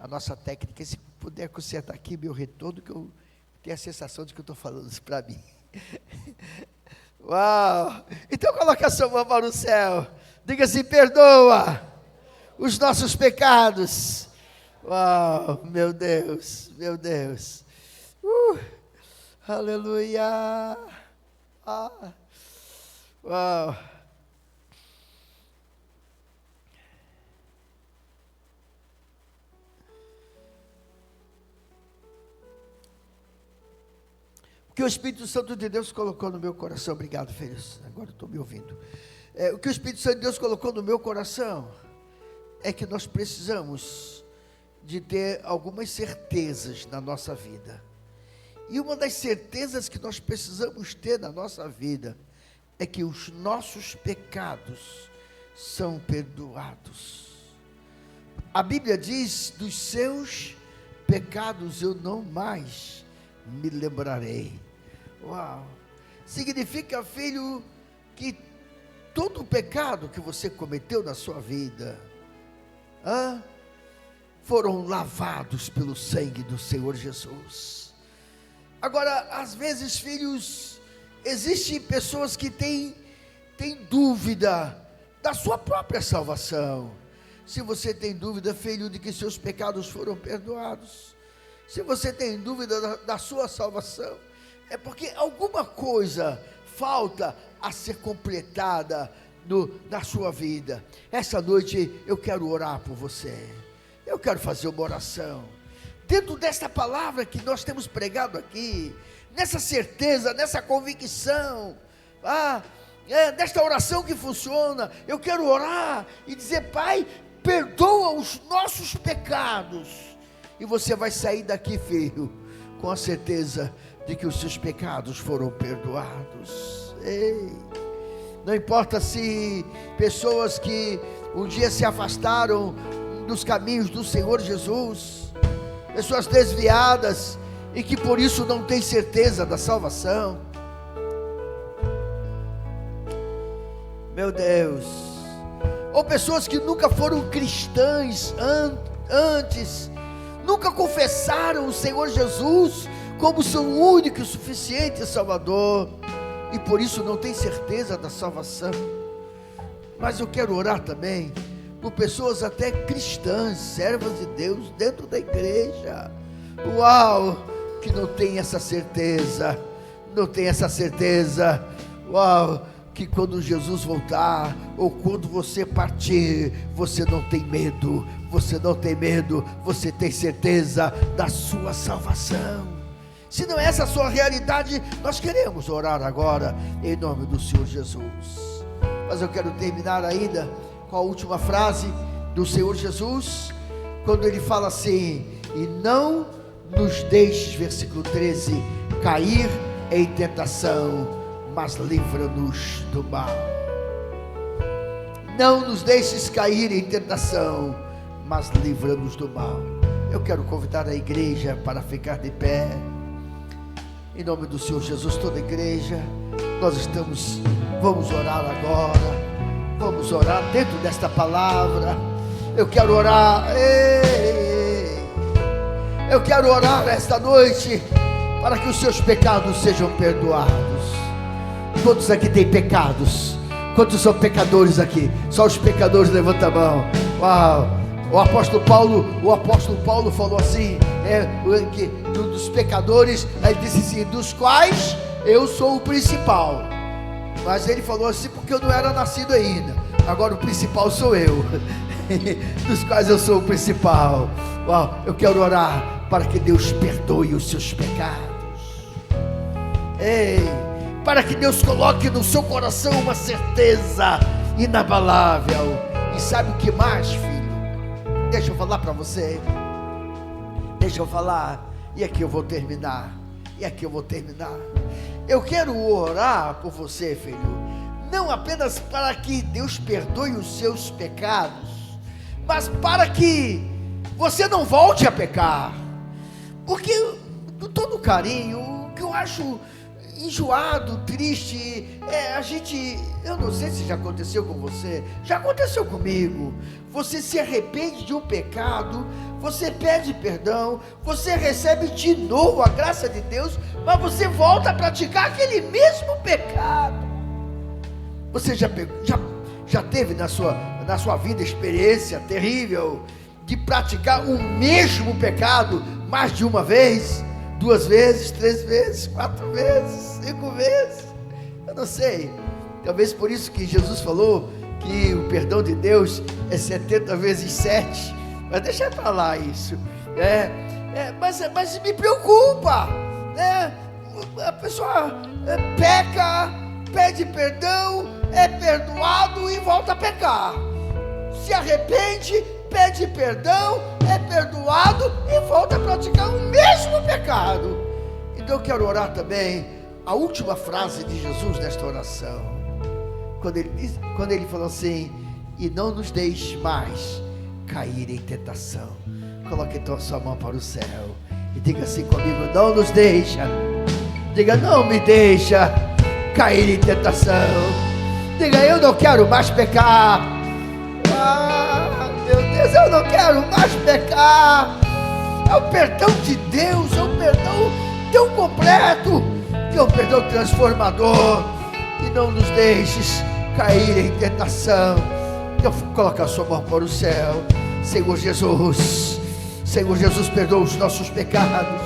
nossa técnica, se puder consertar aqui meu retorno, que eu tenho a sensação de que eu estou falando isso para mim. Uau! Então coloque a sua mão para o céu, diga assim, perdoa os nossos pecados. Uau, meu Deus, aleluia. Uau. O que o Espírito Santo de Deus colocou no meu coração, obrigado, filhos, agora estou me ouvindo. O que o Espírito Santo de Deus colocou no meu coração é que nós precisamos de ter algumas certezas na nossa vida. E uma das certezas que nós precisamos ter na nossa vida é que os nossos pecados são perdoados. A Bíblia diz, dos seus pecados eu não mais me lembrarei. Uau! Significa, filho, que todo o pecado que você cometeu na sua vida, foram lavados pelo sangue do Senhor Jesus. Agora, às vezes, filhos, existem pessoas que têm dúvida da sua própria salvação. Se você tem dúvida, filho, de que seus pecados foram perdoados, se você tem dúvida da sua salvação, é porque alguma coisa falta a ser completada na sua vida. Essa noite eu quero orar por você. Eu quero fazer uma oração dentro desta palavra que nós temos pregado aqui, nessa certeza, nessa convicção, desta oração que funciona. Eu quero orar e dizer: Pai, perdoa os nossos pecados. E você vai sair daqui, filho, com a certeza de que os seus pecados foram perdoados. Ei, não importa se pessoas que um dia se afastaram dos caminhos do Senhor Jesus, pessoas desviadas e que por isso não têm certeza da salvação. Meu Deus, ou pessoas que nunca foram cristãs antes, nunca confessaram o Senhor Jesus como seu único e suficiente Salvador, e por isso não tem certeza da salvação. Mas eu quero orar também por pessoas até cristãs, servas de Deus dentro da igreja, que não tem essa certeza, que quando Jesus voltar, ou quando você partir, você não tem medo, você tem certeza da sua salvação. Se não é essa a sua realidade, nós queremos orar agora, em nome do Senhor Jesus. Mas eu quero terminar ainda com a última frase do Senhor Jesus, quando ele fala assim: e não nos deixes, versículo 13, cair em tentação, mas livra-nos do mal. Não nos deixes cair em tentação, mas livra-nos do mal. Eu quero convidar a igreja para ficar de pé, em nome do Senhor Jesus. Toda a igreja, vamos orar agora, vamos orar dentro desta palavra. Eu quero orar, eu quero orar esta noite, para que os seus pecados sejam perdoados. Quantos aqui têm pecados? Quantos são pecadores aqui? Só os pecadores, levanta a mão. O apóstolo Paulo falou assim, que dos pecadores, ele disse assim: dos quais eu sou o principal. Mas ele falou assim porque eu não era nascido ainda. Agora o principal sou eu. Dos quais eu sou o principal. Eu quero orar para que Deus perdoe os seus pecados. Para que Deus coloque no seu coração uma certeza inabalável. E sabe o que mais, filho? Deixa eu falar para você. E aqui eu vou terminar. Eu quero orar por você, filho, não apenas para que Deus perdoe os seus pecados, mas para que você não volte a pecar. Porque, com todo carinho, o que eu acho enjoado, triste, eu não sei se já aconteceu com você, já aconteceu comigo. Você se arrepende de um pecado, você pede perdão, você recebe de novo a graça de Deus, mas você volta a praticar aquele mesmo pecado. Você já teve na sua vida experiência terrível de praticar o mesmo pecado mais de uma vez, 2 vezes, 3 vezes, 4 vezes, 5 vezes? Eu não sei. Talvez por isso que Jesus falou que o perdão de Deus é 70 vezes 7. Mas deixa para lá isso. Mas me preocupa, né? A pessoa peca, pede perdão, é perdoado e volta a pecar. Se arrepende, pede perdão, é perdoado e volta a praticar o mesmo pecado. Então eu quero orar também a última frase de Jesus nesta oração, quando ele falou assim: e não nos deixe mais cair em tentação. Coloque então a sua mão para o céu e diga assim comigo: não nos deixa. Diga: não me deixa cair em tentação. Diga: eu não quero mais pecar. Ah, meu Deus, eu não quero mais pecar. É o perdão de Deus, é um perdão tão completo, é um perdão transformador. E não nos deixes cair em tentação. Então coloca a sua mão para o céu. Senhor Jesus, Senhor Jesus, perdoa os nossos pecados.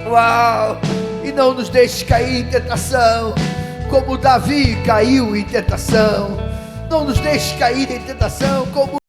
Uau! E não nos deixes cair em tentação, como Davi caiu em tentação. Não nos deixes cair em tentação, como